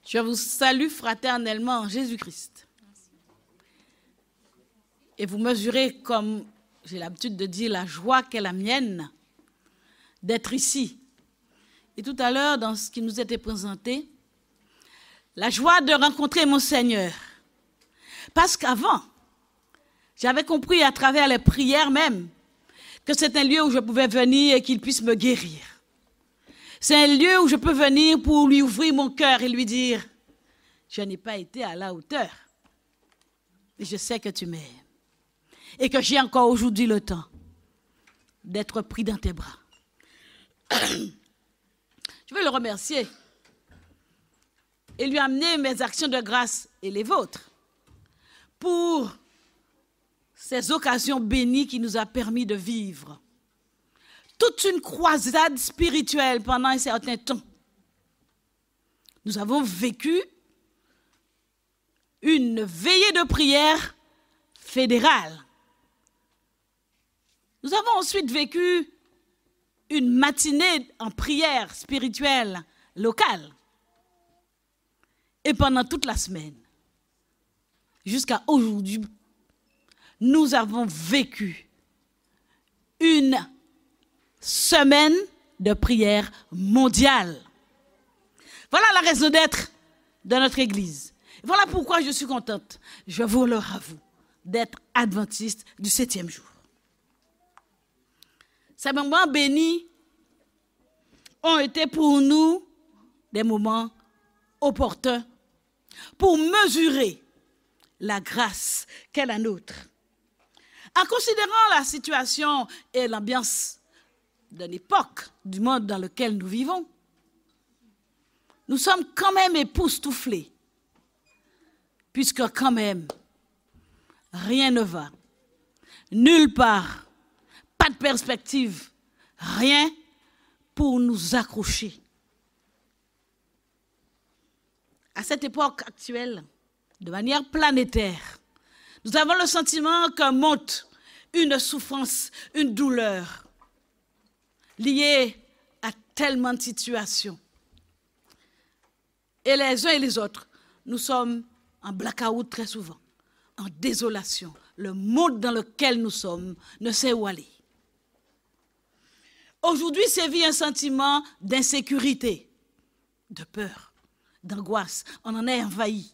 Je vous salue fraternellement en Jésus-Christ. Et vous mesurez, comme j'ai l'habitude de dire, la joie qu'est la mienne d'être ici. Et tout à l'heure, dans ce qui nous était présenté, la joie de rencontrer mon Seigneur. Parce qu'avant, j'avais compris à travers les prières même que c'est un lieu où je pouvais venir et qu'il puisse me guérir. C'est un lieu où je peux venir pour lui ouvrir mon cœur et lui dire, je n'ai pas été à la hauteur, mais je sais que tu m'aimes et que j'ai encore aujourd'hui le temps d'être pris dans tes bras. Je veux le remercier et lui amener mes actions de grâce et les vôtres pour ces occasions bénies qui nous a permis de vivre toute une croisade spirituelle pendant un certain temps. Nous avons vécu une veillée de prière fédérale. Nous avons ensuite vécu une matinée en prière spirituelle locale. Et pendant toute la semaine, jusqu'à aujourd'hui, nous avons vécu une semaine de prière mondiale. Voilà la raison d'être de notre Église. Voilà pourquoi je suis contente, je vous le avoue, d'être adventiste du 7e jour. Ces moments bénis ont été pour nous des moments opportuns pour mesurer la grâce qu'est la nôtre. En considérant la situation et l'ambiance de l'époque du monde dans lequel nous vivons, nous sommes quand même époustouflés, puisque quand même, rien ne va, nulle part, pas de perspective, rien pour nous accrocher. À cette époque actuelle, de manière planétaire, nous avons le sentiment que monte une souffrance, une douleur liée à tellement de situations. Et les uns et les autres, nous sommes en blackout très souvent, en désolation. Le monde dans lequel nous sommes ne sait où aller. Aujourd'hui sévit un sentiment d'insécurité, de peur, d'angoisse. On en est envahi.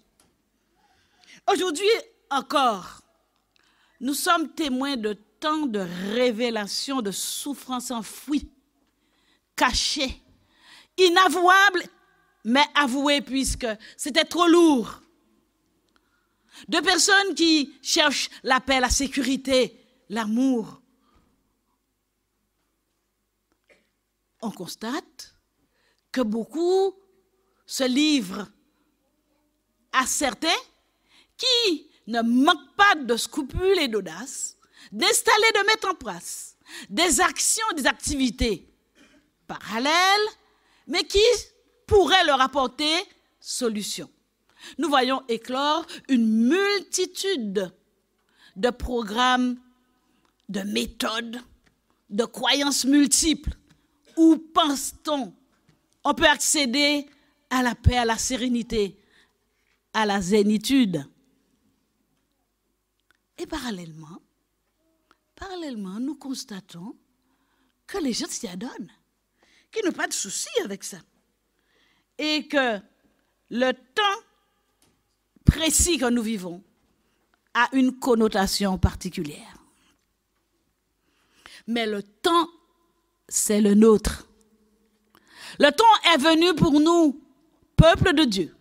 Aujourd'hui encore, nous sommes témoins de tant de révélations, de souffrances enfouies, cachées, inavouables, mais avouées puisque c'était trop lourd. De personnes qui cherchent la paix, la sécurité, l'amour. On constate que beaucoup se livrent à certains qui ne manquent pas de scrupules et d'audace, d'installer, de mettre en place des actions, des activités parallèles, mais qui pourraient leur apporter solution. Nous voyons éclore une multitude de programmes, de méthodes, de croyances multiples. Où pense-t-on on peut accéder à la paix, à la sérénité, à la zénitude? Et parallèlement, nous constatons que les gens s'y adonnent, qu'ils n'ont pas de souci avec ça. Et que le temps précis que nous vivons a une connotation particulière. Mais le temps, c'est le nôtre. Le temps est venu pour nous, peuple de Dieu,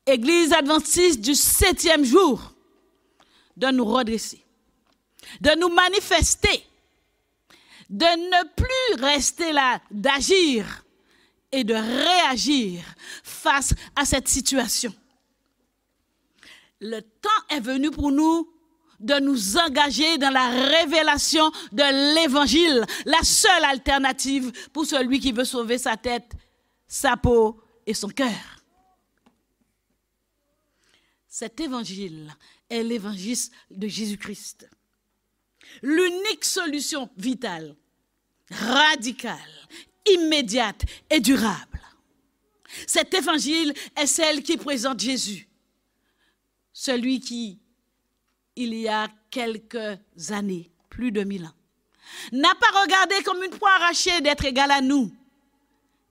Église adventiste du 7e jour, de nous redresser, de nous manifester, de ne plus rester là, d'agir et de réagir face à cette situation. Le temps est venu pour nous de nous engager dans la révélation de l'Évangile, la seule alternative pour celui qui veut sauver sa tête, sa peau et son cœur. Cet Évangile est l'Évangile de Jésus-Christ. L'unique solution vitale, radicale, immédiate et durable. Cet évangile est celle qui présente Jésus. Celui qui, il y a quelques années, plus de 1000 ans, n'a pas regardé comme une proie arrachée d'être égal à nous.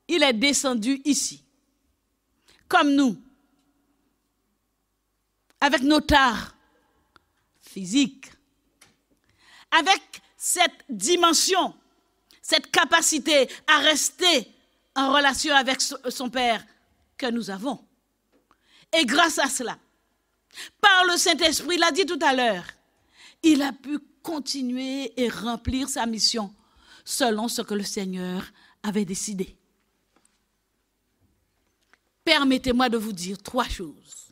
Il est descendu ici, comme nous, avec nos tares physiques, avec cette dimension, cette capacité à rester en relation avec son Père que nous avons. Et grâce à cela, par le Saint-Esprit, il l'a dit tout à l'heure, il a pu continuer et remplir sa mission selon ce que le Seigneur avait décidé. Permettez-moi de vous dire 3 choses.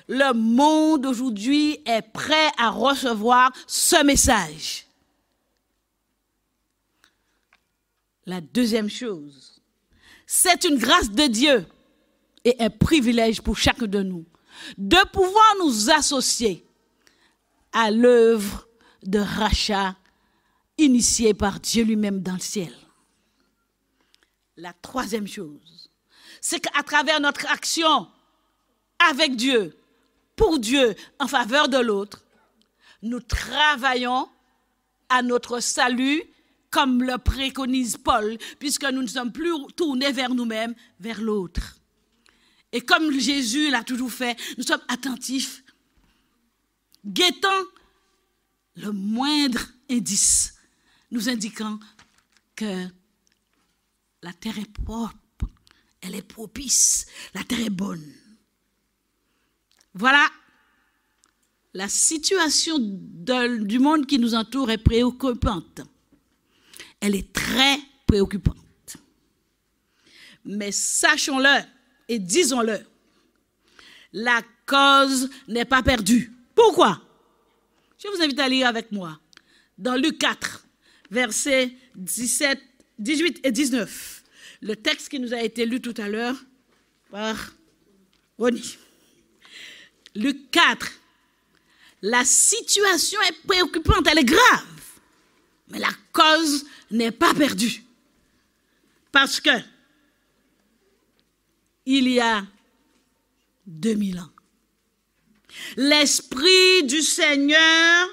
Le monde aujourd'hui est prêt à recevoir ce message. La deuxième chose, c'est une grâce de Dieu et un privilège pour chacun de nous de pouvoir nous associer à l'œuvre de rachat initiée par Dieu lui-même dans le ciel. La troisième chose, c'est qu'à travers notre action avec Dieu, pour Dieu, en faveur de l'autre, nous travaillons à notre salut comme le préconise Paul, puisque nous ne sommes plus tournés vers nous-mêmes, vers l'autre. Et comme Jésus l'a toujours fait, nous sommes attentifs, guettant le moindre indice, nous indiquant que la terre est propre, elle est propice, la terre est bonne. Voilà, la situation du monde qui nous entoure est préoccupante. Elle est très préoccupante. Mais sachons-le et disons-le, la cause n'est pas perdue. Pourquoi? Je vous invite à lire avec moi dans Luc 4, versets 18 et 19. Le texte qui nous a été lu tout à l'heure par Ronnie. Luc 4. La situation est préoccupante, elle est grave. Mais la cause n'est pas perdue. Parce que il y a 2000 ans, l'Esprit du Seigneur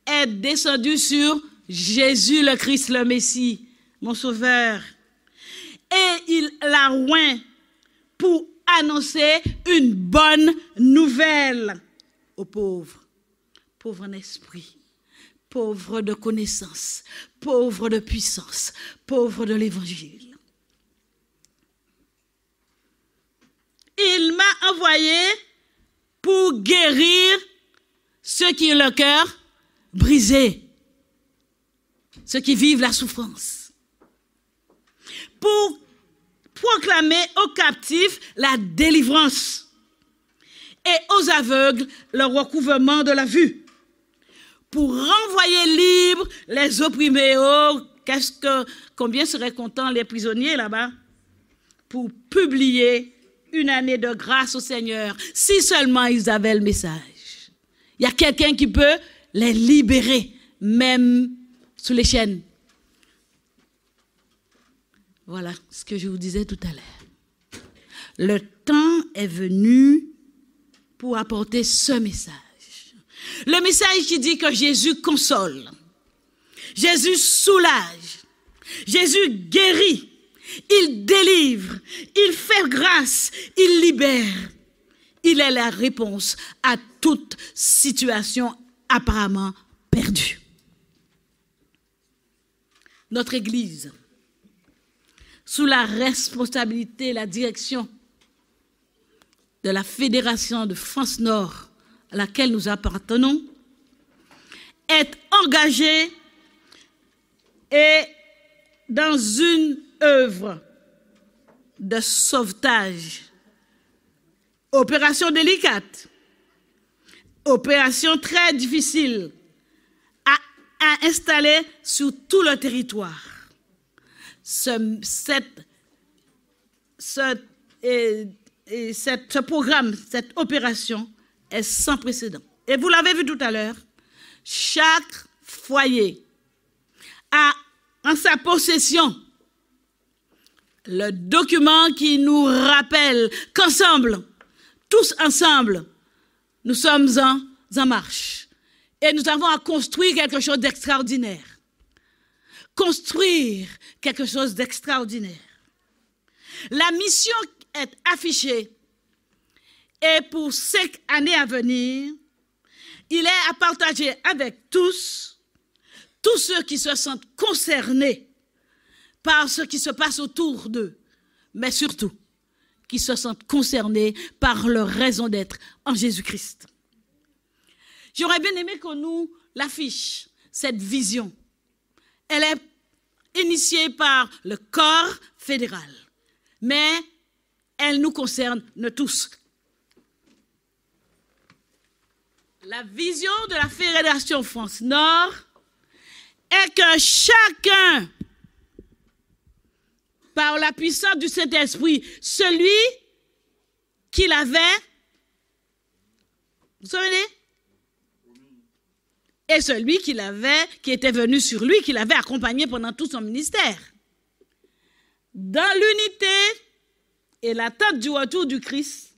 est descendu sur Jésus le Christ, le Messie, mon Sauveur. Et il l'a oint pour annoncer une bonne nouvelle aux pauvres, pauvres en esprit, pauvres de connaissance, pauvres de puissance, pauvres de l'évangile. Il m'a envoyé pour guérir ceux qui ont le cœur brisé, ceux qui vivent la souffrance, pour proclamer aux captifs la délivrance et aux aveugles le recouvrement de la vue, pour renvoyer libres les opprimés. Oh, combien seraient contents les prisonniers là-bas, pour publier une année de grâce au Seigneur, si seulement ils avaient le message. Il y a quelqu'un qui peut les libérer, même sous les chaînes. Voilà ce que je vous disais tout à l'heure. Le temps est venu pour apporter ce message. Le message qui dit que Jésus console, Jésus soulage, Jésus guérit, il délivre, il fait grâce, il libère. Il est la réponse à toute situation apparemment perdue. Notre Église, sous la responsabilité et la direction de la Fédération de France Nord à laquelle nous appartenons, est engagée et dans une œuvre de sauvetage. Opération délicate, opération très difficile à installer sur tout le territoire. Ce programme, cette opération est sans précédent. Et vous l'avez vu tout à l'heure, chaque foyer a en sa possession le document qui nous rappelle qu'ensemble, tous ensemble, nous sommes en marche. Et nous avons à construire quelque chose d'extraordinaire. Construire quelque chose d'extraordinaire. La mission est affichée. Et pour 5 années à venir, il est à partager avec tous ceux qui se sentent concernés par ce qui se passe autour d'eux, mais surtout qui se sentent concernés par leur raison d'être en Jésus-Christ. J'aurais bien aimé qu'on nous l'affiche, cette vision. Elle est initiée par le corps fédéral, mais elle nous concerne tous. La vision de la Fédération France Nord est que chacun, par la puissance du Saint-Esprit, celui qu'il avait, vous vous souvenez? Et celui qui était venu sur lui, qui l'avait accompagné pendant tout son ministère. Dans l'unité et l'attente du retour du Christ,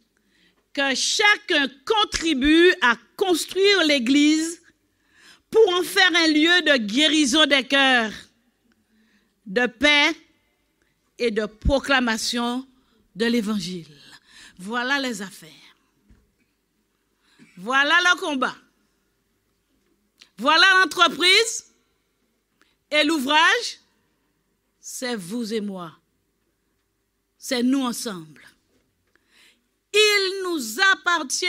que chacun contribue à construire l'Église pour en faire un lieu de guérison des cœurs, de paix et de proclamation de l'Évangile. Voilà les affaires. Voilà le combat. Voilà l'entreprise et l'ouvrage, c'est vous et moi. C'est nous ensemble. Il nous appartient,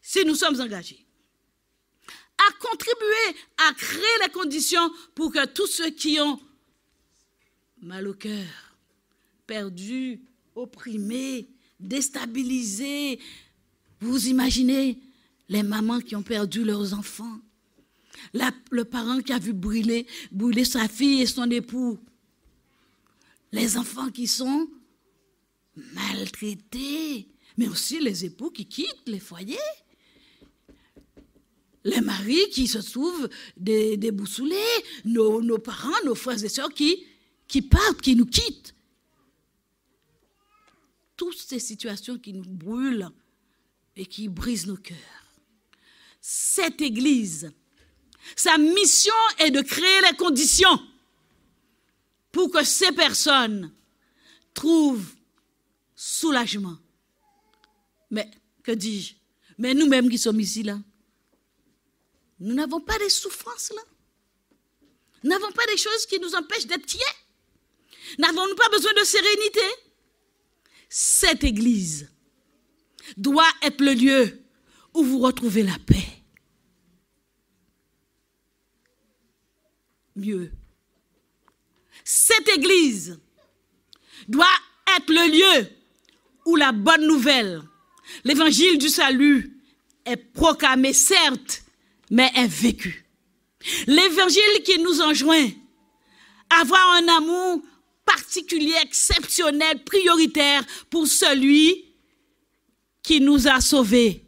si nous sommes engagés, à contribuer à créer les conditions pour que tous ceux qui ont mal au cœur, perdus, opprimés, déstabilisés, vous imaginez les mamans qui ont perdu leurs enfants, le parent qui a vu brûler sa fille et son époux, les enfants qui sont maltraités, mais aussi les époux qui quittent les foyers, les maris qui se trouvent déboussolés, nos parents, nos frères et sœurs qui partent, qui nous quittent. Toutes ces situations qui nous brûlent et qui brisent nos cœurs. Cette Église, sa mission est de créer les conditions pour que ces personnes trouvent soulagement. Mais, que dis-je? Mais nous-mêmes qui sommes ici, là, nous n'avons pas des souffrances, là. Nous n'avons pas des choses qui nous empêchent d'être tiers. N'avons-nous pas besoin de sérénité? Cette Église doit être le lieu où vous retrouvez la paix. Mieux. Cette Église doit être le lieu où la bonne nouvelle, l'évangile du salut, est proclamé, certes, mais est vécu. L'évangile qui nous enjoint à avoir un amour particulier, exceptionnel, prioritaire pour celui qui nous a sauvés.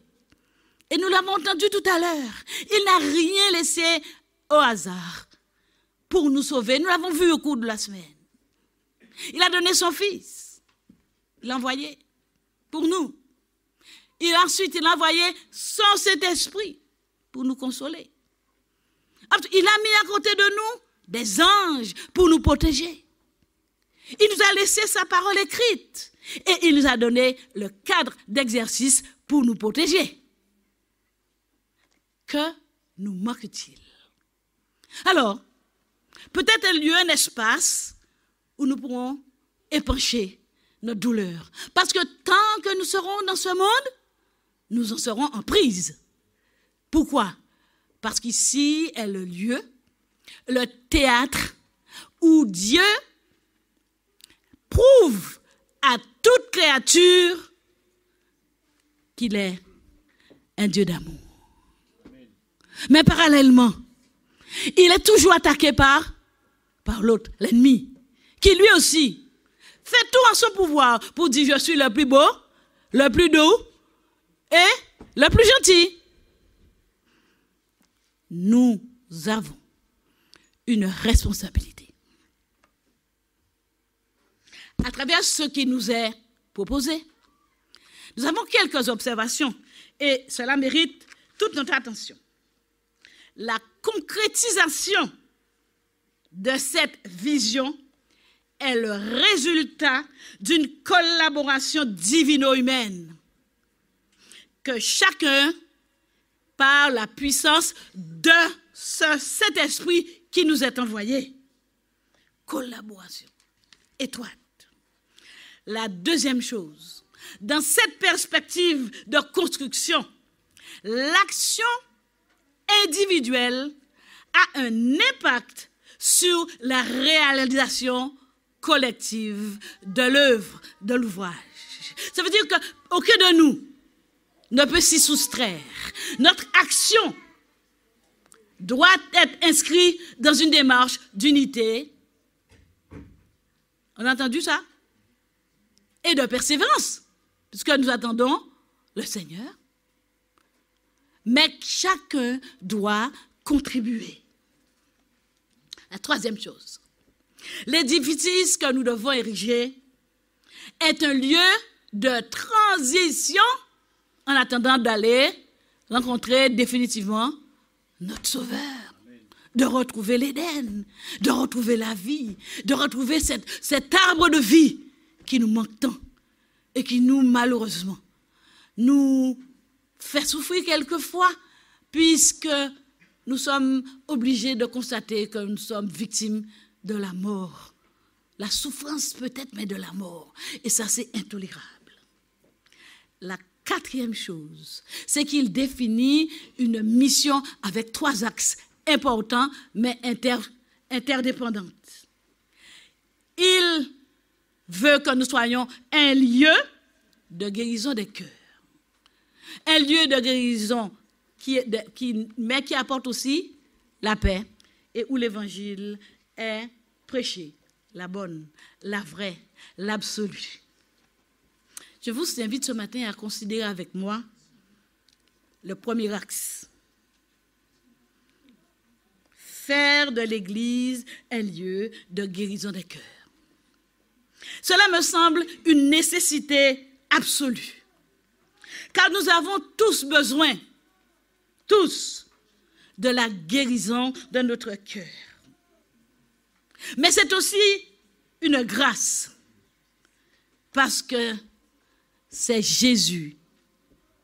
Et nous l'avons entendu tout à l'heure. Il n'a rien laissé au hasard pour nous sauver. Nous l'avons vu au cours de la semaine. Il a donné son Fils. Il l'a envoyé pour nous. Ensuite, il a envoyé son Saint-Esprit pour nous consoler. Il a mis à côté de nous des anges pour nous protéger. Il nous a laissé sa parole écrite et il nous a donné le cadre d'exercice pour nous protéger. Que nous manque-t-il? Alors, peut-être un lieu, un espace où nous pourrons épancher notre douleur. Parce que tant que nous serons dans ce monde, nous en serons en prise. Pourquoi? Parce qu'ici est le lieu, le théâtre où Dieu prouve à toute créature qu'il est un Dieu d'amour. Mais parallèlement, il est toujours attaqué par l'autre, l'ennemi, qui lui aussi fait tout en son pouvoir pour dire je suis le plus beau, le plus doux et le plus gentil. Nous avons une responsabilité. à travers ce qui nous est proposé. Nous avons quelques observations et cela mérite toute notre attention. La concrétisation de cette vision est le résultat d'une collaboration divino-humaine que chacun, par la puissance de cet esprit qui nous est envoyé. Collaboration étroite. La deuxième chose, dans cette perspective de construction, l'action individuelle a un impact sur la réalisation collective de l'œuvre, de l'ouvrage. Ça veut dire qu'aucun de nous ne peut s'y soustraire. Notre action doit être inscrite dans une démarche d'unité. On a entendu ça? Et de persévérance, puisque nous attendons le Seigneur. Mais chacun doit contribuer. La troisième chose, l'édifice que nous devons ériger est un lieu de transition en attendant d'aller rencontrer définitivement notre Sauveur, de retrouver l'Éden, de retrouver la vie, de retrouver cet arbre de vie qui nous manque tant et qui nous, malheureusement, nous fait souffrir quelquefois puisque nous sommes obligés de constater que nous sommes victimes de la mort. La souffrance peut-être, mais de la mort. Et ça, c'est intolérable. La quatrième chose, c'est qu'il définit une mission avec 3 axes importants, mais interdépendants. Il veut que nous soyons un lieu de guérison des cœurs. Un lieu de guérison mais qui apporte aussi la paix et où l'évangile est prêché, la bonne, la vraie, l'absolue. Je vous invite ce matin à considérer avec moi le premier axe. Faire de l'Église un lieu de guérison des cœurs. Cela me semble une nécessité absolue, car nous avons tous besoin, tous, de la guérison de notre cœur. Mais c'est aussi une grâce, parce que c'est Jésus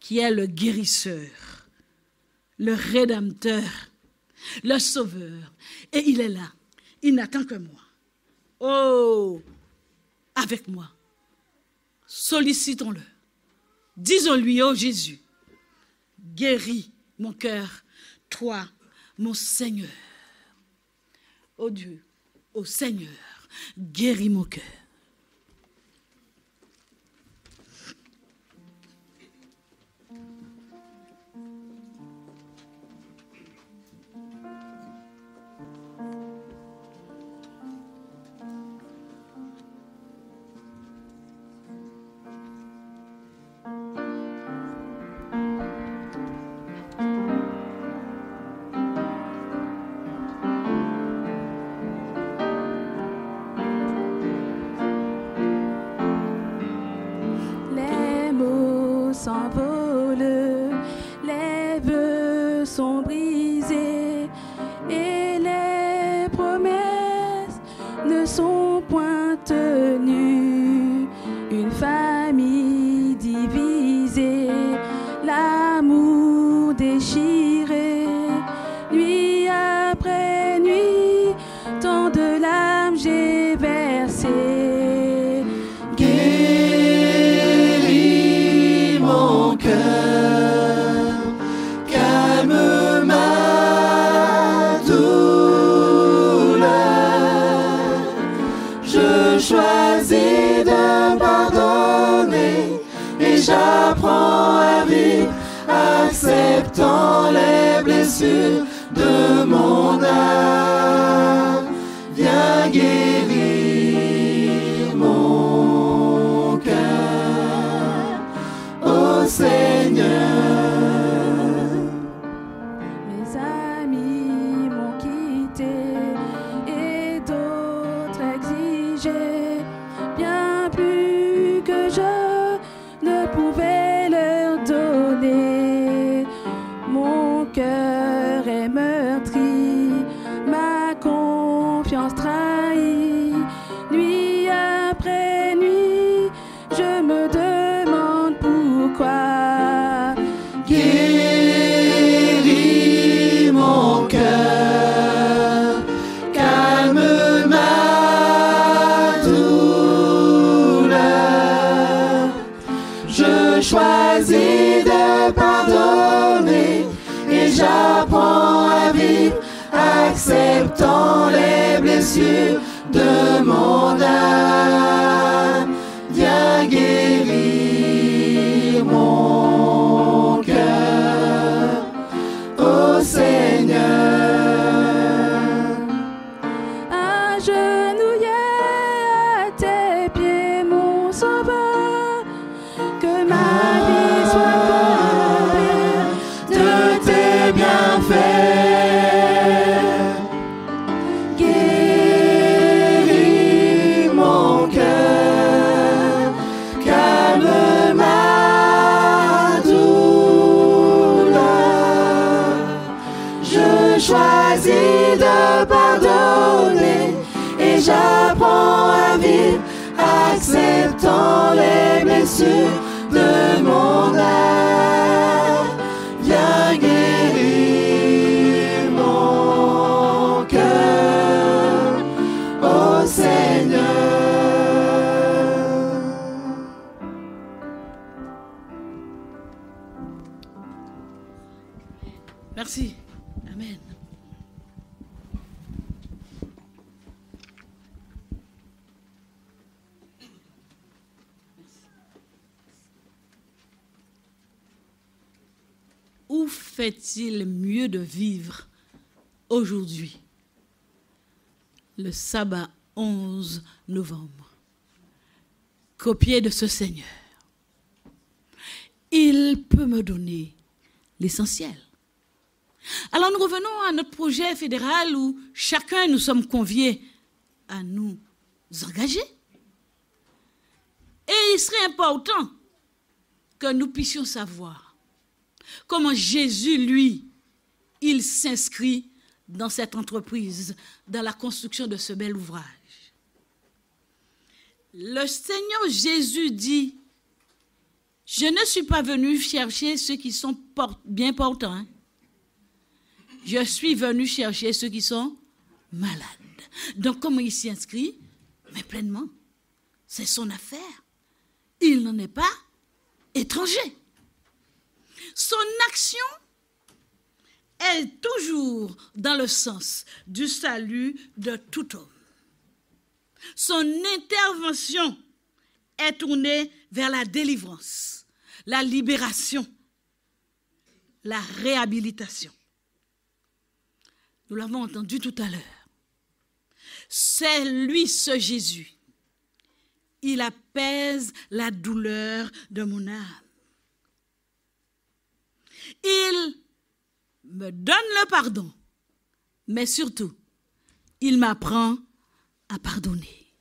qui est le guérisseur, le rédempteur, le sauveur. Et il est là. Il n'attend que moi. Oh, avec moi. Sollicitons-le. Disons-lui, oh Jésus, guéris mon cœur, toi, mon Seigneur. Oh Dieu, oh Seigneur, guéris mon cœur. S'envolent, les vœux sont brisés et les promesses ne sont point tenues. Une famille divisée, l'amour déchiré, nuit après nuit, tant de larmes j'ai versé. Calme ma douleur, je choisis de pardonner et j'apprends à vivre, acceptant les blessures de mon âme. Viens guérir mon cœur, ô Seigneur. Et d'autres exigeaient bien confiance trahie. Nuit après nuit, je me demande pourquoi. Guéris mon cœur, calme ma douleur. Je choisis de pardonner et j'apprends à vivre, acceptant les blessures de mon âme. Viens guérir mon cœur, ô Seigneur. Agenouillé à tes pieds, mon sauveur, que ma vie soit comblée De tes bienfaits, guéris mon cœur, calme ma douleur. Je choisis de pardonner et j'apprends à vivre, acceptant les blessures de mon âme. Viens guérir mon cœur, ô Seigneur. Merci. Amen. Où fait-il mieux de vivre aujourd'hui, le sabbat 11 novembre, qu'au pied de ce Seigneur? Il peut me donner l'essentiel. Alors nous revenons à notre projet fédéral où chacun nous sommes conviés à nous engager. Et il serait important que nous puissions savoir comment Jésus, lui, il s'inscrit dans cette entreprise, dans la construction de ce bel ouvrage. Le Seigneur Jésus dit, je ne suis pas venu chercher ceux qui sont bien portants, hein. Je suis venu chercher ceux qui sont malades. Donc, comment il s'y inscrit? Mais pleinement. C'est son affaire. Il n'en est pas étranger. Son action est toujours dans le sens du salut de tout homme. Son intervention est tournée vers la délivrance, la libération, la réhabilitation. Nous l'avons entendu tout à l'heure. C'est lui, ce Jésus. Il apaise la douleur de mon âme. Il me donne le pardon, mais surtout, il m'apprend à pardonner.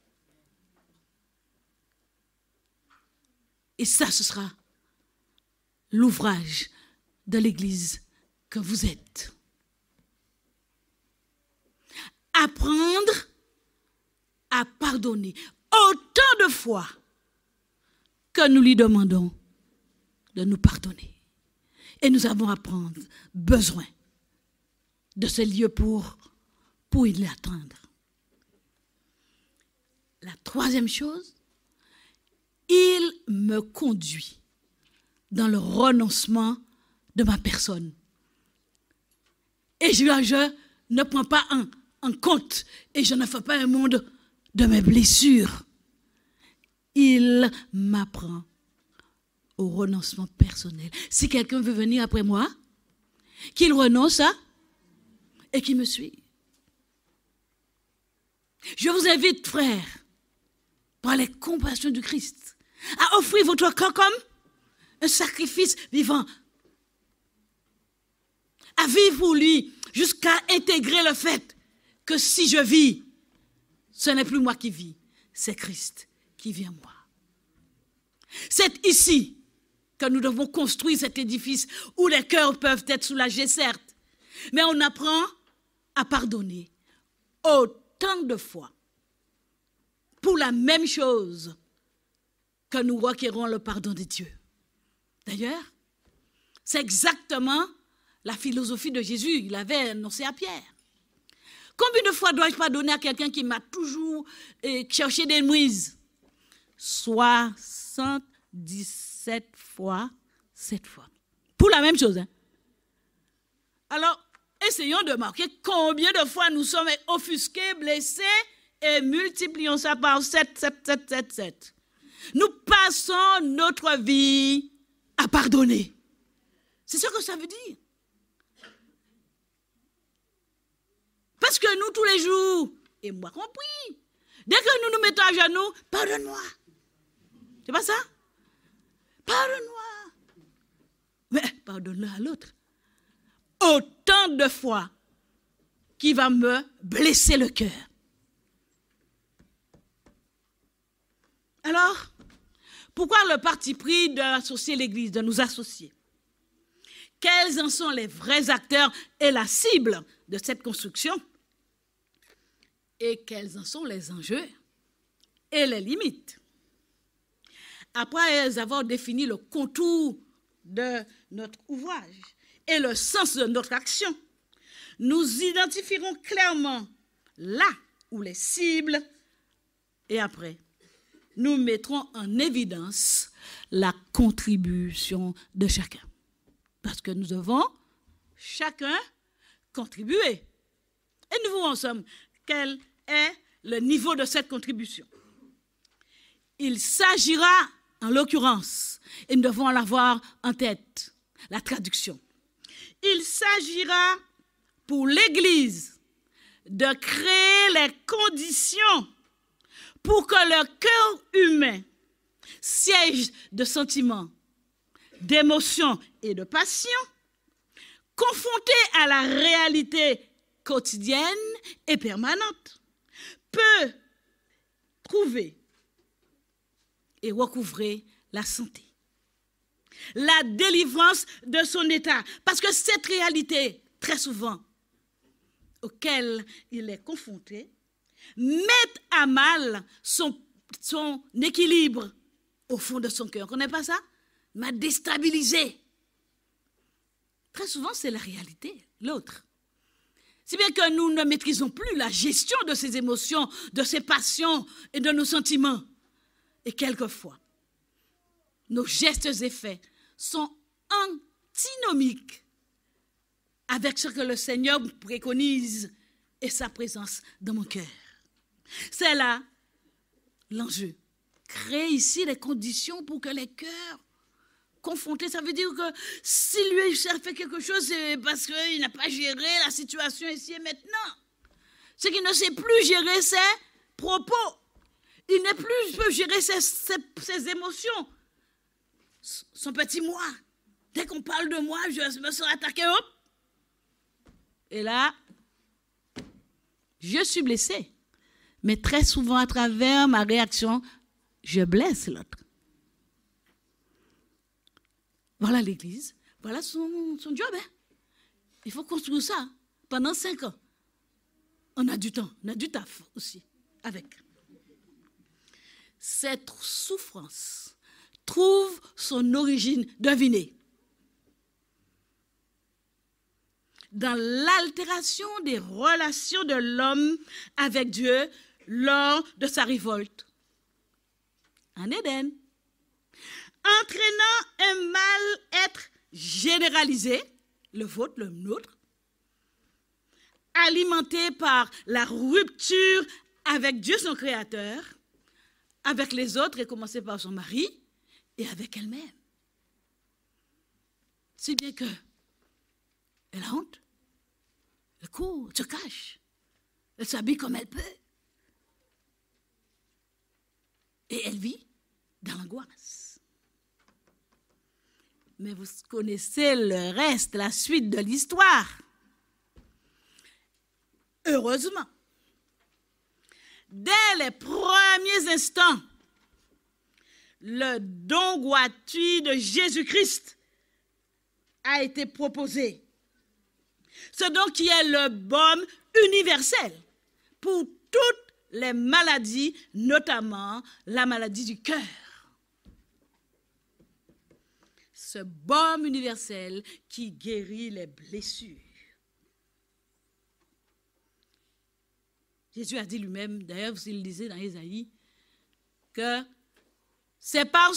Et ça, ce sera l'ouvrage de l'Église que vous êtes. Apprendre à pardonner autant de fois que nous lui demandons de nous pardonner. Et nous avons besoin de ce lieu pour y atteindre. La troisième chose, il me conduit dans le renoncement de ma personne. Et je ne prends pas en compte et je ne fais pas un monde de mes blessures. Il m'apprend au renoncement personnel. Si quelqu'un veut venir après moi, qu'il renonce et qu'il me suive. Je vous invite, frères, par les compassions du Christ, à offrir votre corps comme un sacrifice vivant, à vivre pour lui, jusqu'à intégrer le fait que si je vis, ce n'est plus moi qui vis, c'est Christ qui vit en moi. C'est ici que nous devons construire cet édifice où les cœurs peuvent être soulagés, certes, mais on apprend à pardonner autant autant de fois pour la même chose que nous requérons le pardon de Dieu. D'ailleurs, c'est exactement la philosophie de Jésus. Il avait annoncé à Pierre. Combien de fois dois-je pardonner à quelqu'un qui m'a toujours cherché des nuises? 77 fois, 7 fois. Pour la même chose. Hein? Alors, essayons de marquer combien de fois nous sommes offusqués, blessés, et multiplions ça par 7, 7, 7, 7, 7. Nous passons notre vie à pardonner. C'est ce que ça veut dire. Parce que nous, tous les jours, et moi compris, dès que nous nous mettons à genoux, pardonne-moi. C'est pas ça? Pardonne-moi. Mais pardonne-le à l'autre. Autant de fois qu'il va me blesser le cœur. Alors, pourquoi le parti pris d'associer l'Église, de nous associer? Quels en sont les vrais acteurs et la cible de cette construction? Et quels en sont les enjeux et les limites? Après avoir défini le contour de notre ouvrage et le sens de notre action, nous identifierons clairement là où les cibles et après, nous mettrons en évidence la contribution de chacun. Parce que nous devons chacun contribuer. Et nous verrons ensemble quel est le niveau de cette contribution. Il s'agira, en l'occurrence, et nous devons l'avoir en tête, la traduction. Il s'agira pour l'Église de créer les conditions pour que le cœur humain, siège de sentiments, d'émotions et de passions, confronté à la réalité quotidienne et permanente, peut trouver et recouvrer la santé, la délivrance de son état. Parce que cette réalité, très souvent, auquel il est confronté, met à mal son équilibre au fond de son cœur. On ne connaît pas ça? M'a déstabilisé. Très souvent, c'est la réalité, l'autre. Si bien que nous ne maîtrisons plus la gestion de ces émotions, de ces passions et de nos sentiments. Et quelquefois, nos gestes et faits sont antinomiques avec ce que le Seigneur préconise et sa présence dans mon cœur. C'est là l'enjeu. Créer ici les conditions pour que les cœurs confrontés, ça veut dire que si lui a fait quelque chose, c'est parce qu'il n'a pas géré la situation ici et maintenant. C'est qu'il ne sait plus gérer ses propos. Il ne peut gérer ses émotions. Son petit moi. Dès qu'on parle de moi, je me sens attaqué. Hop. Et là, je suis blessée. Mais très souvent, à travers ma réaction, je blesse l'autre. Voilà l'Église. Voilà son job. Hein? Il faut construire ça pendant 5 ans. On a du temps, on a du taf aussi avec. Cette souffrance trouve son origine, devinez, dans l'altération des relations de l'homme avec Dieu lors de sa révolte en Éden, entraînant un mal-être généralisé, le vôtre, le nôtre, alimenté par la rupture avec Dieu son Créateur, avec les autres, et commencé par son mari, et avec elle-même. Si bien que elle a honte, elle court, se cache, elle s'habille comme elle peut, et elle vit dans l'angoisse. Mais vous connaissez le reste, la suite de l'histoire. Heureusement, dès les premiers instants, le don gratuit de Jésus-Christ a été proposé. Ce don qui est le baume universel pour toutes les maladies, notamment la maladie du cœur. Ce baume universel qui guérit les blessures. Jésus a dit lui-même, d'ailleurs, il le disait dans Ésaïe, que c'est par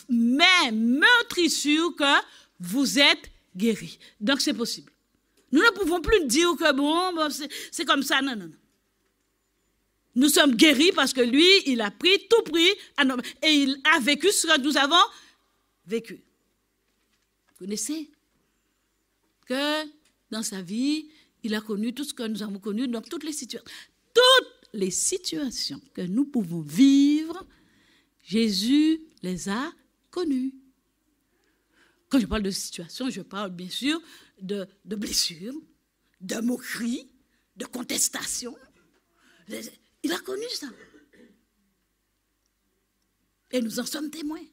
mes meurtrissures que vous êtes guéris. Donc c'est possible. Nous ne pouvons plus dire que bon c'est comme ça. Non, non, non. Nous sommes guéris parce que lui, il a pris tout prix et il a vécu ce que nous avons vécu. Vous connaissez que dans sa vie, il a connu tout ce que nous avons connu dans toutes les situations. Toutes les situations que nous pouvons vivre, Jésus les a connues. Quand je parle de situations, je parle bien sûr de blessures, de moqueries, de contestations. Il a connu ça. Et nous en sommes témoins.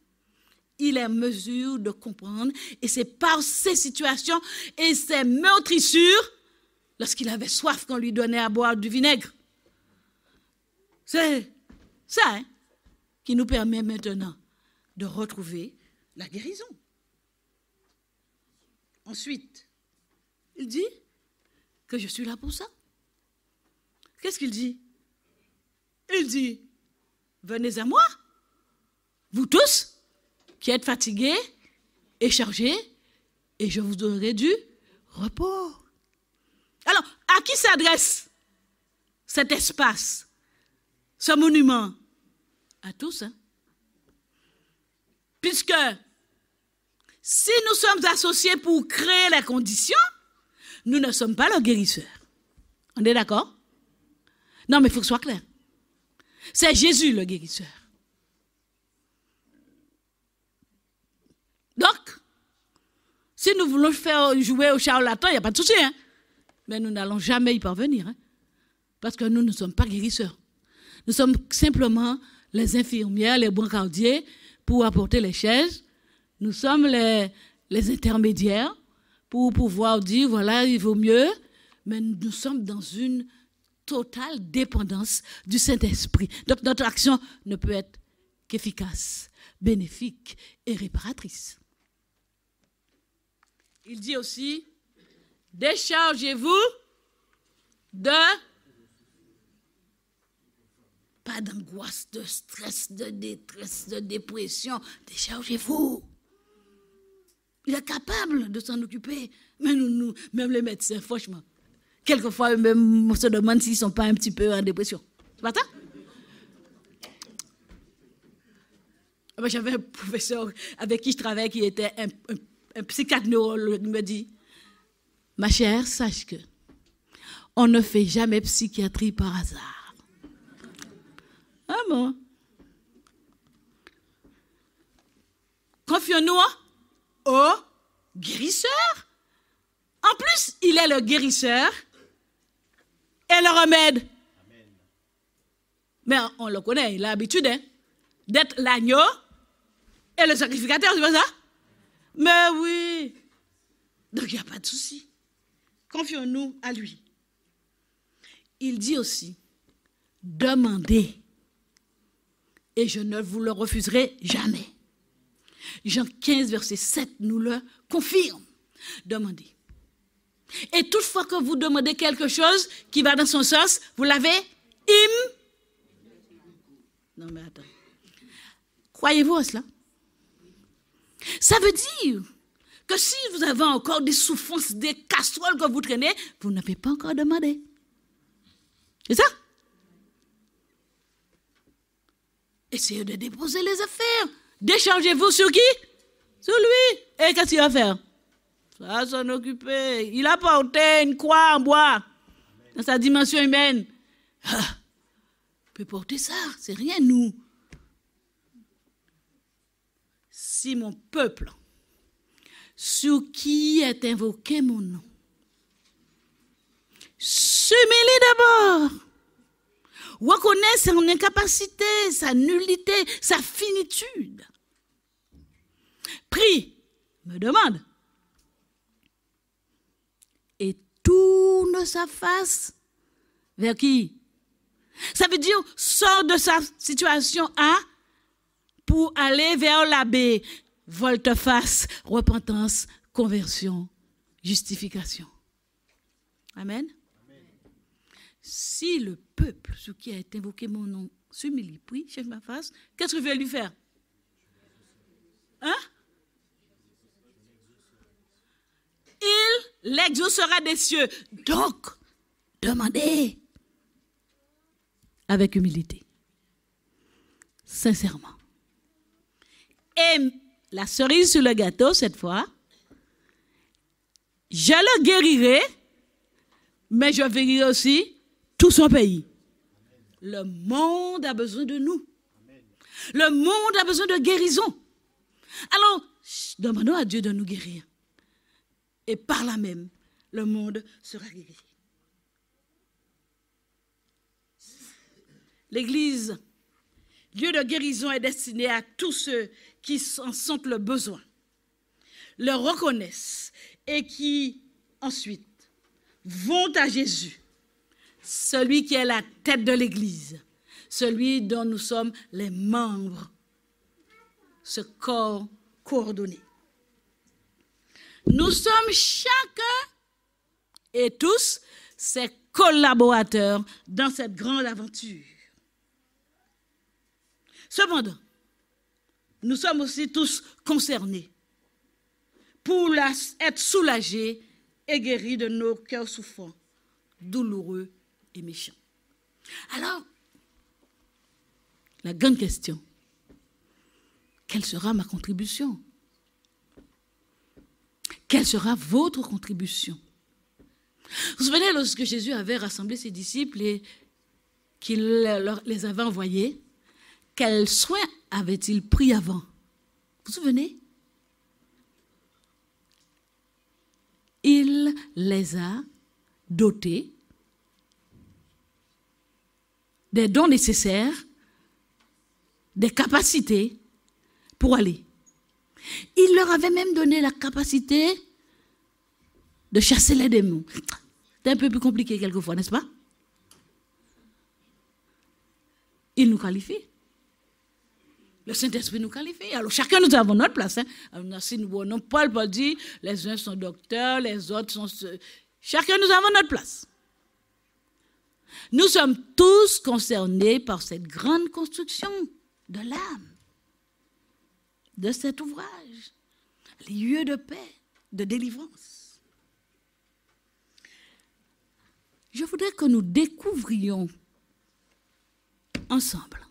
Il est en mesure de comprendre. Et c'est par ces situations et ces meurtrissures, lorsqu'il avait soif, qu'on lui donnait à boire du vinaigre. C'est ça qui nous permet maintenant de retrouver la guérison. Ensuite, il dit que je suis là pour ça. Qu'est-ce qu'il dit? Il dit, venez à moi, vous tous qui êtes fatigués et chargés, et je vous donnerai du repos. Alors, à qui s'adresse cet espace, ce monument? À tous, hein? Puisque si nous sommes associés pour créer les conditions, nous ne sommes pas le guérisseur. On est d'accord? Non, mais il faut que ce soit clair. C'est Jésus le guérisseur. Donc, si nous voulons faire jouer au charlatan, il n'y a pas de souci, hein? Mais nous n'allons jamais y parvenir, hein? Parce que nous ne sommes pas guérisseurs. Nous sommes simplement les infirmières, les brancardiers pour apporter les chaises. Nous sommes les intermédiaires pour pouvoir dire, voilà, il vaut mieux. Mais nous sommes dans une totale dépendance du Saint-Esprit. Donc notre action ne peut être qu'efficace, bénéfique et réparatrice. Il dit aussi, déchargez-vous de... Pas d'angoisse, de stress, de détresse, de dépression. Déchargez-vous. Il est capable de s'en occuper. Mais nous, même les médecins, franchement, quelquefois, même, on se demande s'ils ne sont pas un petit peu en dépression. C'est pas ça? J'avais un professeur avec qui je travaillais qui était un psychiatre neurologue. Il me dit, ma chère, sache que on ne fait jamais psychiatrie par hasard. Ah bon? Confions-nous au guérisseur. En plus, il est le guérisseur et le remède. Amen. Mais on le connaît, il a l'habitude d'être l'agneau et le sacrificateur, c'est pas ça? Mais oui. Donc il n'y a pas de souci. Confions-nous à lui. Il dit aussi, demandez. Et je ne vous le refuserai jamais. Jean 15, verset 7 nous le confirme. Demandez. Et toutefois que vous demandez quelque chose qui va dans son sens, vous l'avez Non mais attends. Croyez-vous à cela? Ça veut dire que si vous avez encore des souffrances, des casseroles que vous traînez, vous n'avez pas encore demandé. C'est ça? Essayez de déposer les affaires. Déchargez-vous sur qui? Sur lui. Et qu'est-ce qu'il va faire? Ça va s'en occuper. Il a porté une croix en bois dans sa dimension humaine. Il peut porter ça. C'est rien, nous. Si mon peuple, sur qui est invoqué mon nom, s'humilie d'abord, reconnaît son incapacité, sa nullité, sa finitude. Prie, me demande, et tourne sa face vers qui? Ça veut dire, sort de sa situation A pour aller vers la B. Volte-face, repentance, conversion, justification. Amen. Si le peuple, ce qui a invoqué mon nom, s'humilie, prie, cherche ma face, qu'est-ce que je vais lui faire? Hein? Il l'exaucera des cieux. Donc, demandez avec humilité, sincèrement. Et la cerise sur le gâteau, cette fois, je le guérirai, mais je guérirai aussi tout son pays. Le monde a besoin de nous. Le monde a besoin de guérison. Alors, demandons à Dieu de nous guérir. Et par là même, le monde sera guéri. L'Église, lieu de guérison, est destiné à tous ceux qui en sentent le besoin, le reconnaissent et qui, ensuite, vont à Jésus, celui qui est la tête de l'Église, celui dont nous sommes les membres, ce corps coordonné. Nous sommes chacun et tous ses collaborateurs dans cette grande aventure. Cependant, nous sommes aussi tous concernés pour être soulagés et guéris de nos cœurs souffrants, douloureux et méchants. Alors, la grande question, quelle sera ma contribution? Quelle sera votre contribution? Vous vous souvenez lorsque Jésus avait rassemblé ses disciples et qu'il les avait envoyés, quels soins avait-il pris avant? Vous vous souvenez? Il les a dotés des dons nécessaires, des capacités pour aller. Il leur avait même donné la capacité de chasser les démons. C'est un peu plus compliqué quelquefois, n'est-ce pas? Il nous qualifie. Le Saint-Esprit nous qualifie. Alors chacun nous avons notre place. Si nous voyons Paul dit, les uns sont docteurs, les autres sont... Chacun nous avons notre place. Nous sommes tous concernés par cette grande construction de l'âme, de cet ouvrage, lieu de paix, de délivrance. Je voudrais que nous découvrions ensemble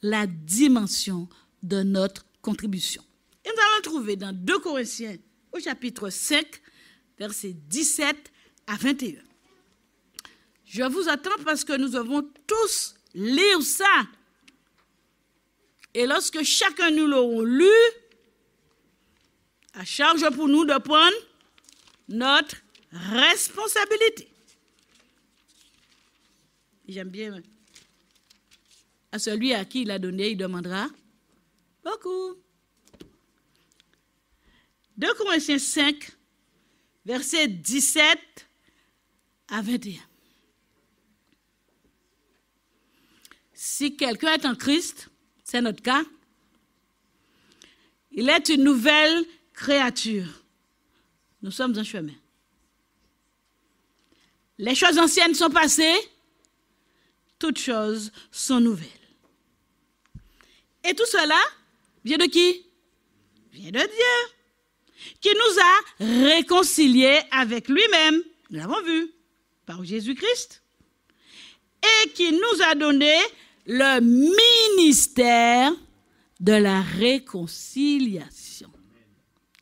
la dimension de notre contribution. Et nous allons trouver dans 2 Corinthiens, au chapitre 5, versets 17 à 21. Je vous attends parce que nous devons tous lire ça. Et lorsque chacun nous l'aurons lu, à charge pour nous de prendre notre responsabilité. J'aime bien. À celui à qui il a donné, il demandera beaucoup. 2 Corinthiens 5, versets 17 à 21. Si quelqu'un est en Christ, c'est notre cas, il est une nouvelle créature. Nous sommes en chemin. Les choses anciennes sont passées, toutes choses sont nouvelles. Et tout cela vient de qui? Vient de Dieu, qui nous a réconciliés avec lui-même, nous l'avons vu, par Jésus-Christ, et qui nous a donné le ministère de la réconciliation.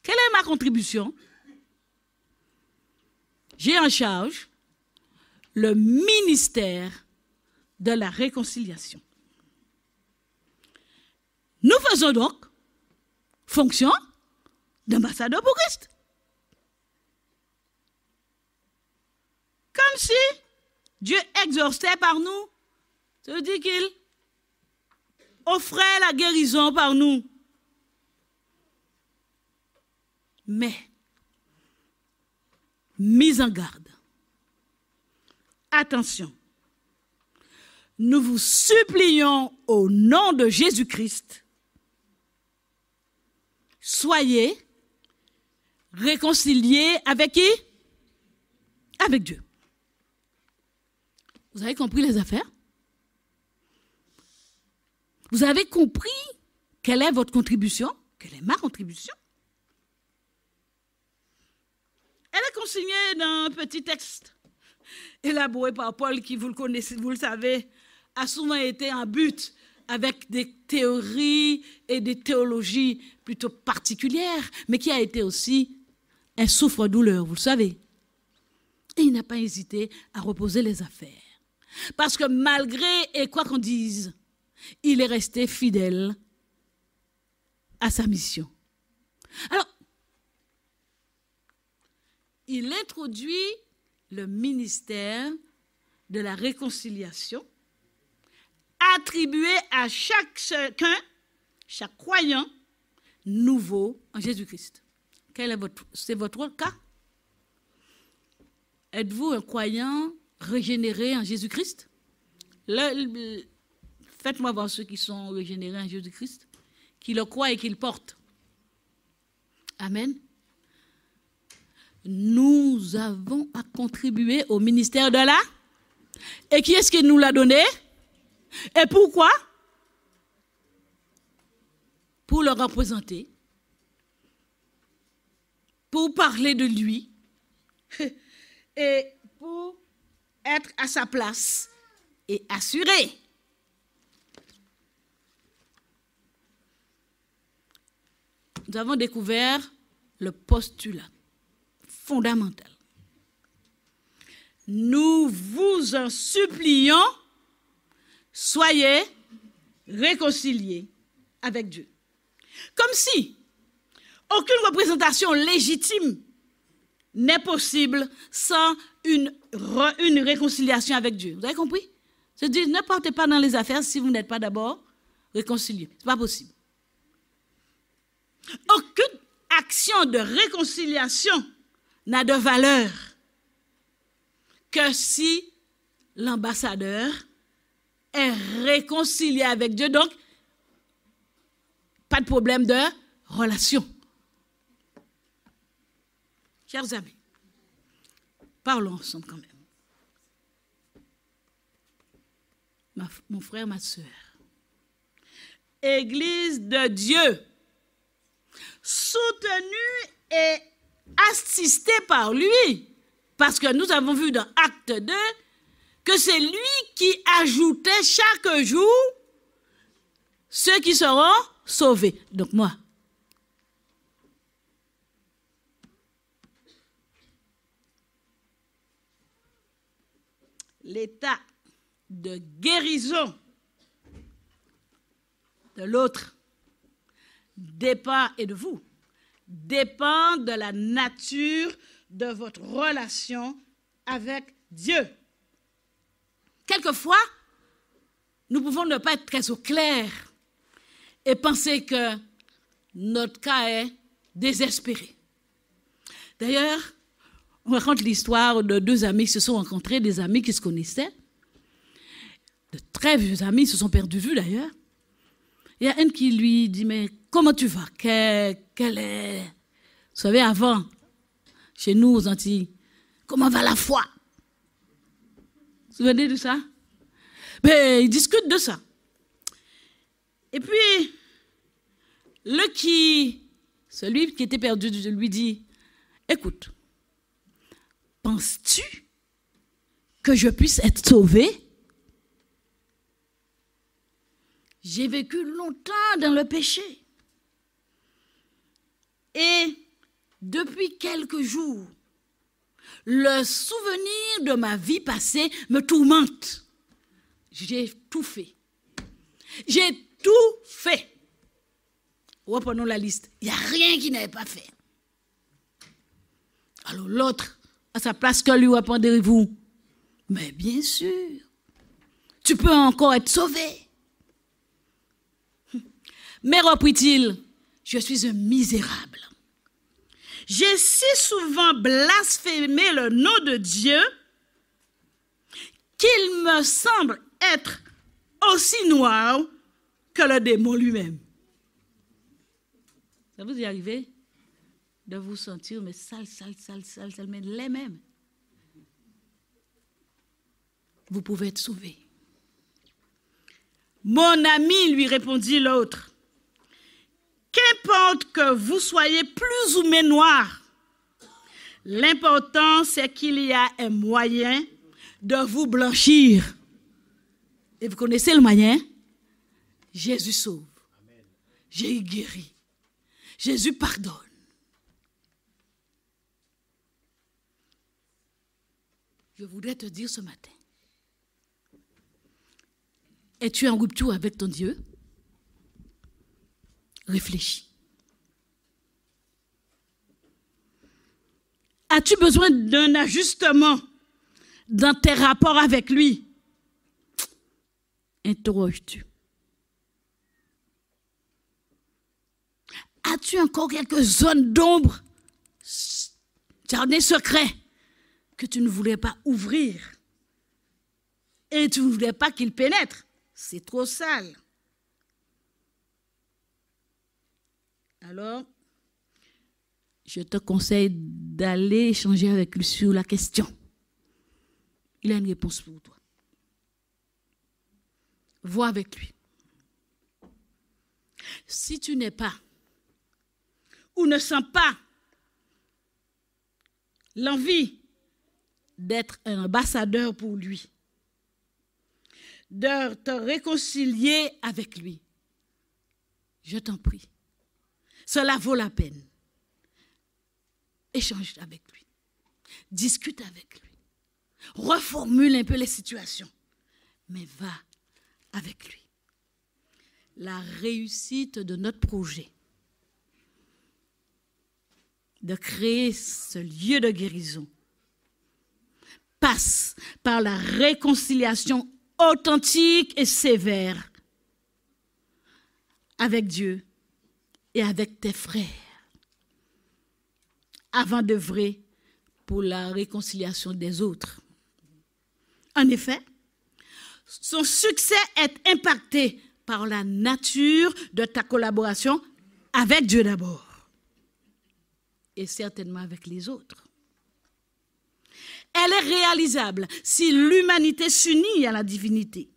Quelle est ma contribution? J'ai en charge le ministère de la réconciliation. Nous faisons donc fonction d'ambassadeur pour Christ. Comme si Dieu exauçait par nous. Ça veut dire qu'il offrait la guérison par nous. Mais, mise en garde. Attention. nous vous supplions au nom de Jésus-Christ, soyez réconciliés avec qui? Avec Dieu. Vous avez compris les affaires? Vous avez compris quelle est votre contribution? Quelle est ma contribution? Elle est consignée dans un petit texte élaboré par Paul qui, vous le connaissez, vous le savez, a souvent été en but avec des théories et des théologies plutôt particulières, mais qui a été aussi un souffre-douleur, vous le savez. Et il n'a pas hésité à reposer les affaires. Parce que malgré, et quoi qu'on dise, il est resté fidèle à sa mission. Alors, il introduit le ministère de la réconciliation, attribué à chacun, chaque croyant nouveau en Jésus-Christ. C'est votre cas? Êtes-vous un croyant régénéré en Jésus-Christ? Faites-moi voir ceux qui sont régénérés en Jésus-Christ, qui le croient et qui le portent. Amen. Nous avons à contribuer au ministère de la... Et qui est-ce qui nous l'a donné? Et pourquoi? Pour le représenter, pour parler de lui, et pour être à sa place et assurer. Nous avons découvert le postulat fondamental. Nous vous en supplions, soyez réconciliés avec Dieu. Comme si aucune représentation légitime n'est possible sans une réconciliation avec Dieu. Vous avez compris? C'est-à-dire, ne partez pas dans les affaires si vous n'êtes pas d'abord réconciliés. Ce n'est pas possible. Aucune action de réconciliation n'a de valeur que si l'ambassadeur est réconcilié avec Dieu. Donc, pas de problème de relation. Chers amis, parlons ensemble quand même. Mon frère, ma soeur, Église de Dieu, soutenue et assistée par lui, parce que nous avons vu dans Acte 2 que c'est lui qui ajoutait chaque jour ceux qui seront sauvés. Donc moi. L'état de guérison de l'autre dépend, et de vous, dépend de la nature de votre relation avec Dieu. Quelquefois, nous pouvons ne pas être très au clair et penser que notre cas est désespéré. D'ailleurs, on raconte l'histoire de deux amis qui se sont rencontrés, des amis qui se connaissaient, de très vieux amis, ils se sont perdus de vue d'ailleurs. Il y a un qui lui dit, mais comment tu vas? Quelle est... Vous savez, avant, chez nous aux Antilles, comment va la foi? Vous vous souvenez de ça? Ben, ils discutent de ça. Et puis, celui qui était perdu lui dit, écoute, penses-tu que je puisse être sauvé? J'ai vécu longtemps dans le péché. Et depuis quelques jours, le souvenir de ma vie passée me tourmente. J'ai tout fait. J'ai tout fait. Reprenons la liste. Il n'y a rien qui n'avait pas fait. Alors l'autre, à sa place, que lui répondrez-vous? Mais bien sûr, tu peux encore être sauvé. Mais reprit-il, je suis un misérable. J'ai si souvent blasphémé le nom de Dieu qu'il me semble être aussi noir que le démon lui-même. Ça vous est arrivé de vous sentir mais sale, mais les mêmes. Vous pouvez être sauvé. Mon ami, lui répondit l'autre, qu'importe que vous soyez plus ou moins noir, l'important c'est qu'il y a un moyen de vous blanchir. Et vous connaissez le moyen? Jésus sauve. Jésus guérit. Jésus pardonne. Je voudrais te dire ce matin, es-tu en rupture avec ton Dieu? Réfléchis. As-tu besoin d'un ajustement dans tes rapports avec lui? Interroges-tu. As-tu encore quelques zones d'ombre, jardin secret, que tu ne voulais pas ouvrir et tu ne voulais pas qu'il pénètre? C'est trop sale. Alors, je te conseille d'aller échanger avec lui sur la question. Il a une réponse pour toi. Vois avec lui. Si tu n'es pas ou ne sens pas l'envie d'être un ambassadeur pour lui, de te réconcilier avec lui, je t'en prie, cela vaut la peine. Échange avec lui, discute avec lui, reformule un peu les situations, mais va avec lui. La réussite de notre projet de créer ce lieu de guérison passe par la réconciliation authentique et sévère avec Dieu et avec tes frères avant d'œuvrer pour la réconciliation des autres. En effet, son succès est impacté par la nature de ta collaboration avec Dieu d'abord et certainement avec les autres. Elle est réalisable si l'humanité s'unit à la divinité.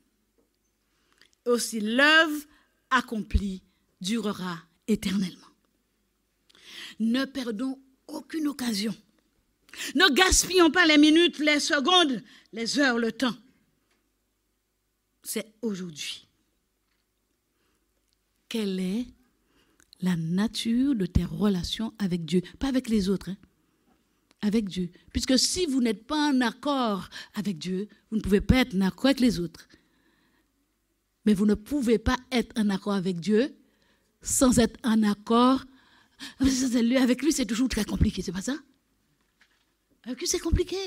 Aussi l'œuvre accomplie durera éternellement. Ne perdons aucune occasion. Ne gaspillons pas les minutes, les secondes, les heures, le temps. C'est aujourd'hui. Quelle est la nature de tes relations avec Dieu? Pas avec les autres, hein? Avec Dieu. Puisque si vous n'êtes pas en accord avec Dieu, vous ne pouvez pas être en accord avec les autres. Mais vous ne pouvez pas être en accord avec Dieu sans être en accord. Avec lui, c'est toujours très compliqué, c'est pas ça? Avec lui, c'est compliqué.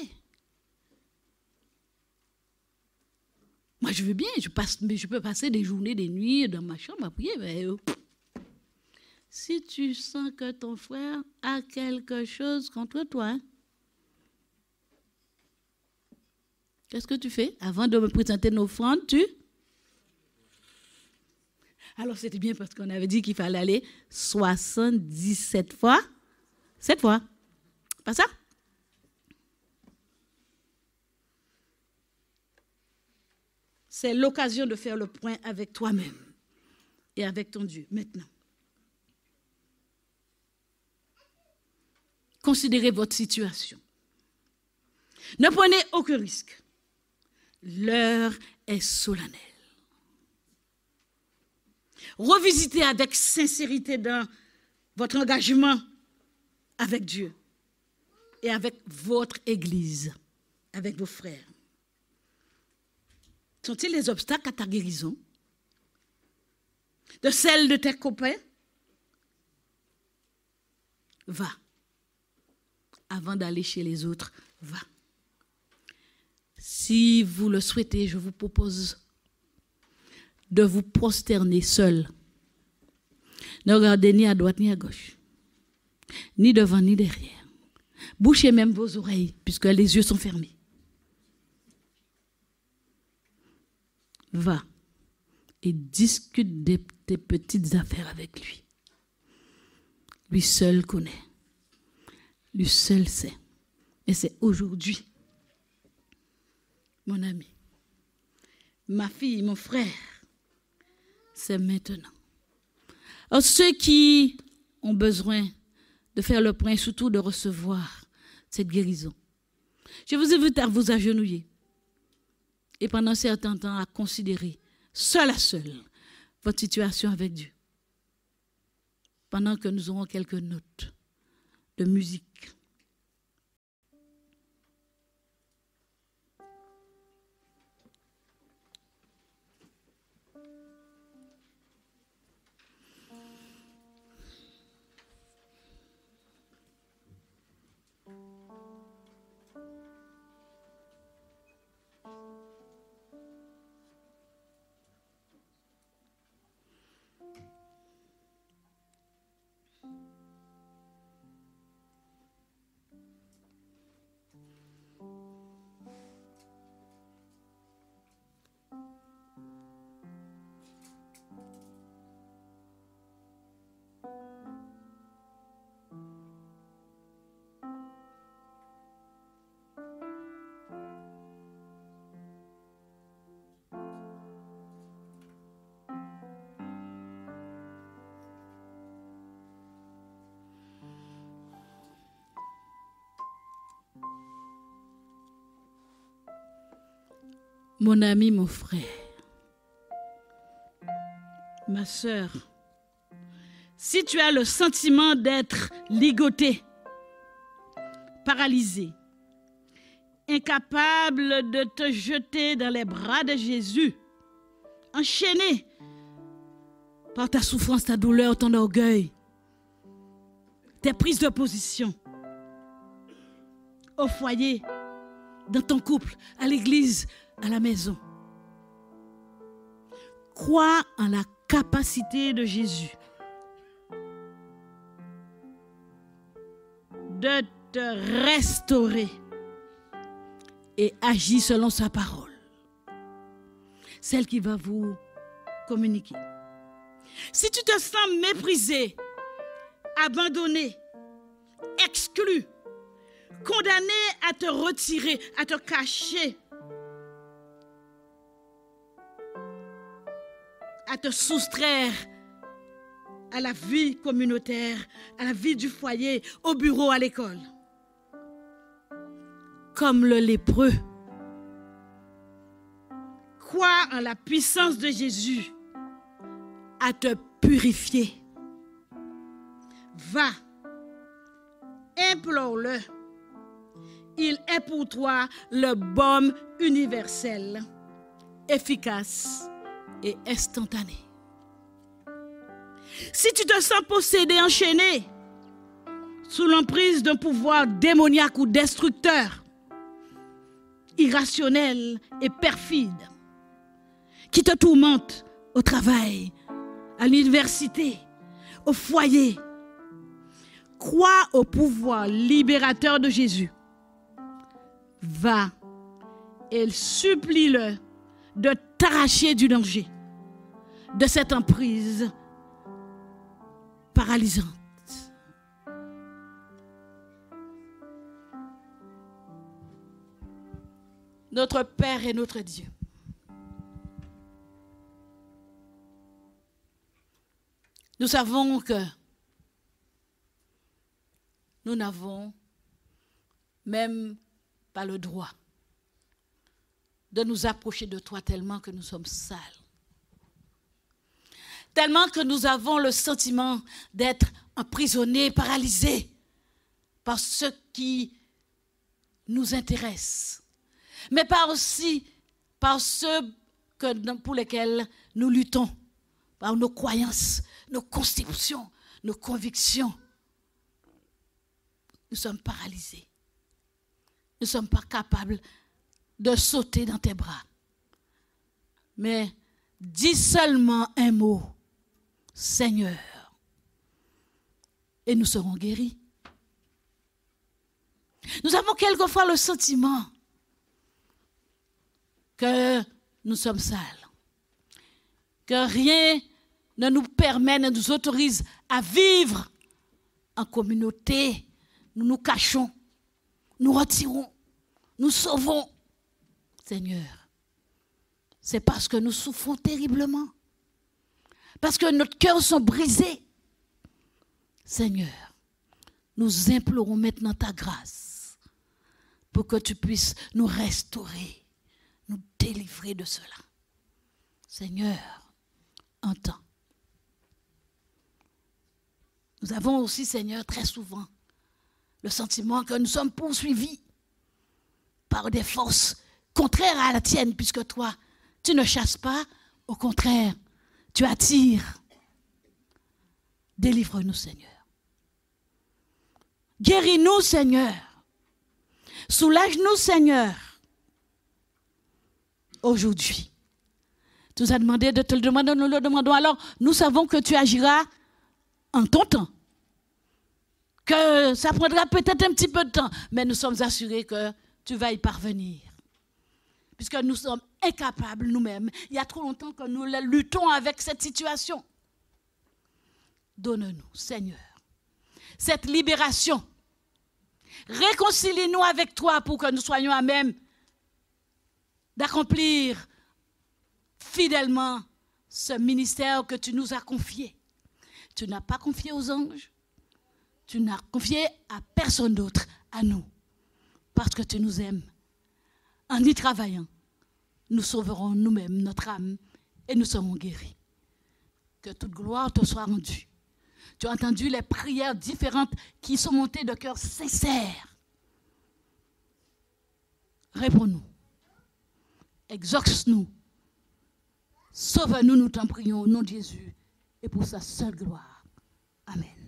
Moi, je veux bien, je peux passer des journées, des nuits dans ma chambre à prier, mais si tu sens que ton frère a quelque chose contre toi, hein, qu'est-ce que tu fais? Avant de me présenter une offrande, Alors, c'était bien parce qu'on avait dit qu'il fallait aller 77 fois. 7 fois. Pas ça? C'est l'occasion de faire le point avec toi-même et avec ton Dieu. Maintenant, considérez votre situation. Ne prenez aucun risque. L'heure est solennelle. Revisitez avec sincérité dans votre engagement avec Dieu et avec votre Église, avec vos frères. Sont-ils les obstacles à ta guérison? De celle de tes copains? Va. Avant d'aller chez les autres, va. Si vous le souhaitez, je vous propose de vous prosterner seul. Ne regardez ni à droite ni à gauche, ni devant ni derrière. Bouchez même vos oreilles, puisque les yeux sont fermés. Va et discute de tes petites affaires avec lui. Lui seul connaît. Lui seul sait. Et c'est aujourd'hui, mon ami, ma fille, mon frère, c'est maintenant. Alors ceux qui ont besoin de faire le point, surtout de recevoir cette guérison, je vous invite à vous agenouiller et pendant un certain temps à considérer seul à seul votre situation avec Dieu. Pendant que nous aurons quelques notes de musique. Mon ami, mon frère, ma sœur, si tu as le sentiment d'être ligoté, paralysé, incapable de te jeter dans les bras de Jésus, enchaîné par ta souffrance, ta douleur, ton orgueil, tes prises de position, au foyer, dans ton couple, à l'église, à la maison. Crois en la capacité de Jésus de te restaurer et agis selon sa parole, celle qui va vous communiquer. Si tu te sens méprisé, abandonné, exclu, condamné à te retirer, à te cacher, à te soustraire à la vie communautaire, à la vie du foyer, au bureau, à l'école. Comme le lépreux, crois en la puissance de Jésus à te purifier. Va, implore-le. Il est pour toi le baume universel, efficace et instantané. Si tu te sens possédé, enchaîné, sous l'emprise d'un pouvoir démoniaque ou destructeur, irrationnel et perfide, qui te tourmente au travail, à l'université, au foyer, crois au pouvoir libérateur de Jésus. Va et supplie-le de t'arracher du danger, de cette emprise paralysante. Notre Père et notre Dieu, nous savons que nous n'avons même pas le droit de nous approcher de toi tellement que nous sommes sales. Tellement que nous avons le sentiment d'être emprisonnés, paralysés par ce qui nous intéresse, mais pas aussi par ceux pour lesquels nous luttons, par nos croyances, nos convictions, nos convictions. Nous sommes paralysés. Nous ne sommes pas capables de sauter dans tes bras. Mais dis seulement un mot, Seigneur, et nous serons guéris. Nous avons quelquefois le sentiment que nous sommes sales. que rien ne nous permet, ne nous autorise à vivre en communauté. Nous nous cachons, nous retirons, nous sauvons. Seigneur, c'est parce que nous souffrons terriblement, parce que nos cœurs sont brisés. Seigneur, nous implorons maintenant ta grâce pour que tu puisses nous restaurer, nous délivrer de cela. Seigneur, entends. Nous avons aussi, Seigneur, très souvent le sentiment que nous sommes poursuivis par des forces contraires à la tienne, puisque toi, tu ne chasses pas, au contraire, tu attires. Délivre-nous, Seigneur. Guéris-nous, Seigneur. Soulage-nous, Seigneur. Aujourd'hui, tu nous as demandé de te le demander, nous le demandons. Alors, nous savons que tu agiras en ton temps. Que ça prendra peut-être un petit peu de temps, mais nous sommes assurés que tu vas y parvenir. Puisque nous sommes incapables nous-mêmes. Il y a trop longtemps que nous luttons avec cette situation. Donne-nous, Seigneur, cette libération. Réconcilie-nous avec toi pour que nous soyons à même d'accomplir fidèlement ce ministère que tu nous as confié. Tu n'as pas confié aux anges. Tu n'as confié à personne d'autre, à nous. Parce que tu nous aimes. En y travaillant, nous sauverons nous-mêmes notre âme et nous serons guéris. Que toute gloire te soit rendue. Tu as entendu les prières différentes qui sont montées de cœur sincère. Réponds-nous. Exauce-nous. Sauve-nous, nous t'en prions au nom de Jésus et pour sa seule gloire. Amen.